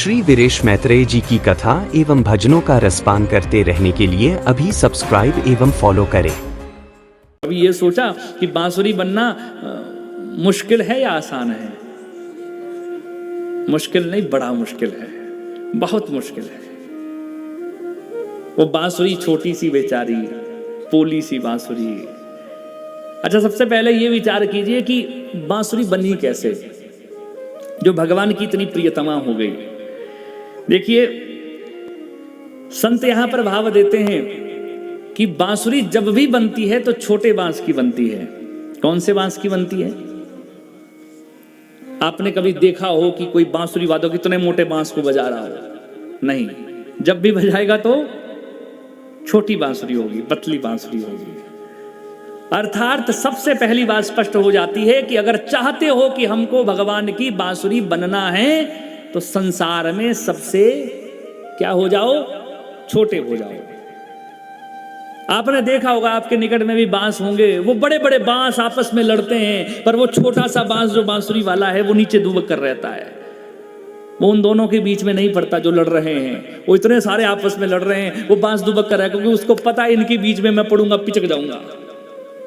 श्री वीरेश मैत्रेय जी की कथा एवं भजनों का रसपान करते रहने के लिए अभी सब्सक्राइब एवं फॉलो करें। अभी ये सोचा कि बांसुरी बनना मुश्किल है या आसान है? मुश्किल नहीं, बड़ा मुश्किल है, बहुत मुश्किल है। वो बांसुरी छोटी सी बेचारी, पोली सी बांसुरी। अच्छा, सबसे पहले ये विचार कीजिए कि बांसुरी बनी कैसे, जो भगवान की इतनी प्रियतमा हो गई। देखिए, संत यहां पर भाव देते हैं कि बांसुरी जब भी बनती है तो छोटे बांस की बनती है। कौन से बांस की बनती है? आपने कभी देखा हो कि कोई बांसुरी वादक कितने मोटे बांस को बजा रहा हो? नहीं, जब भी बजाएगा तो छोटी बांसुरी होगी, पतली बांसुरी होगी। अर्थात सबसे पहली बात स्पष्ट हो जाती है कि अगर चाहते हो कि हमको भगवान की बांसुरी बनना है तो संसार में सबसे क्या हो जाओ? छोटे हो जाओ। आपने देखा होगा, आपके निकट में भी बांस होंगे, वो बड़े बड़े बांस आपस में लड़ते हैं, पर वो छोटा सा बांस जो बांसुरी वाला है वो नीचे दुबक कर रहता है। वो उन दोनों के बीच में नहीं पड़ता जो लड़ रहे हैं। वो इतने सारे आपस में लड़ रहे हैं, वो बांस दुबक कर रहा है क्योंकि उसको पता है इनके बीच में मैं पड़ूंगा, पिचक जाऊंगा,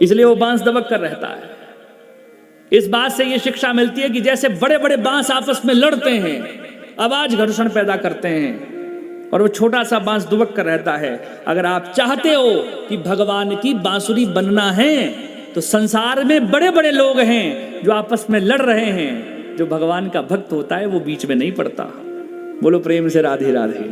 इसलिए वो बांस दबक कर रहता है। इस बात से ये शिक्षा मिलती है कि जैसे बड़े बड़े बांस आपस में लड़ते हैं, आवाज घर्षण पैदा करते हैं, और वो छोटा सा बांस दुबक कर रहता है। अगर आप चाहते हो कि भगवान की बांसुरी बनना है तो संसार में बड़े बड़े लोग हैं जो आपस में लड़ रहे हैं। जो भगवान का भक्त होता है वो बीच में नहीं पड़ता। बोलो प्रेम से राधे राधे।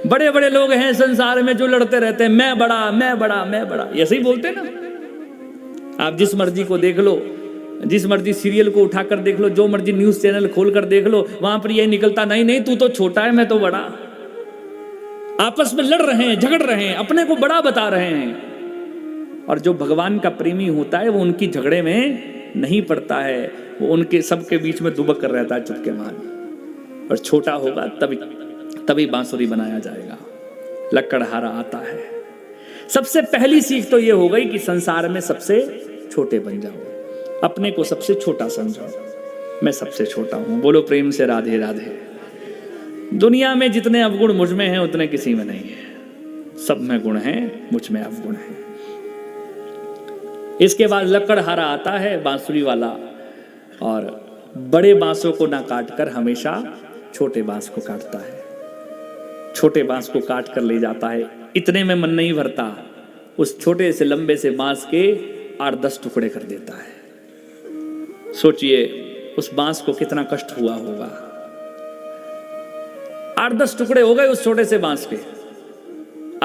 बड़े बड़े लोग हैं संसार में जो लड़ते रहते हैं, मैं बड़ा, मैं बड़ा, मैं बड़ा, ऐसे ही बोलते ना। आप जिस मर्जी को देख लो, जिस मर्जी सीरियल को उठाकर देख लो, जो मर्जी न्यूज चैनल खोलकर देख लो, वहां पर यही निकलता, नहीं नहीं तू तो छोटा है, मैं तो बड़ा। आपस में लड़ रहे हैं, झगड़ रहे हैं, अपने को बड़ा बता रहे हैं। और जो भगवान का प्रेमी होता है वो उनकी झगड़े में नहीं पड़ता है, वो उनके सबके बीच में दुबक कर रहता है चुपके मान। और छोटा होगा तभी बांसुरी बनाया जाएगा। लकड़हारा आता है। सबसे पहली सीख तो ये हो गई कि संसार में सबसे छोटे बन जाओ, अपने को सबसे छोटा समझो। मैं सबसे छोटा हूं। बोलो प्रेम से राधे राधे। दुनिया में जितने अवगुण मुझ में हैं उतने किसी में नहीं है। सब में गुण हैं, मुझ में अवगुण हैं। इसके बाद लकड़हारा आता है, बांसुरी वाला, और बड़े बांसों को ना काटकर हमेशा छोटे बांस को काटता है। छोटे बांस को काट कर ले जाता है। इतने में मन नहीं भरता, उस छोटे से लंबे से बांस के 8-10 टुकड़े कर देता है। सोचिए उस बांस को कितना कष्ट हुआ होगा। 8-10 टुकड़े हो गए उस छोटे से बांस के।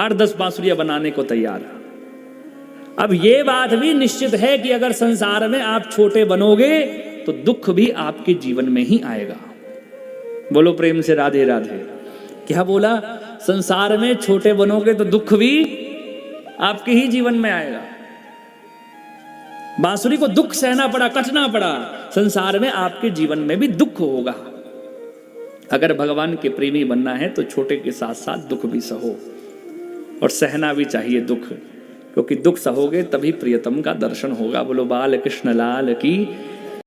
8-10 बांसुरियां बनाने को तैयार। अब यह बात भी निश्चित है कि अगर संसार में आप छोटे बनोगे तो दुख भी आपके जीवन में ही आएगा। बोलो प्रेम से राधे राधे। क्या बोला? संसार में छोटे बनोगे तो दुख भी आपके ही जीवन में आएगा। बांसुरी को दुख सहना पड़ा, कटना पड़ा, संसार में आपके जीवन में भी दुख होगा। अगर भगवान के प्रेमी बनना है तो छोटे के साथ साथ दुख भी सहो, और सहना भी चाहिए दुख, क्योंकि दुख सहोगे तभी प्रियतम का दर्शन होगा। बोलो बाल कृष्ण लाल की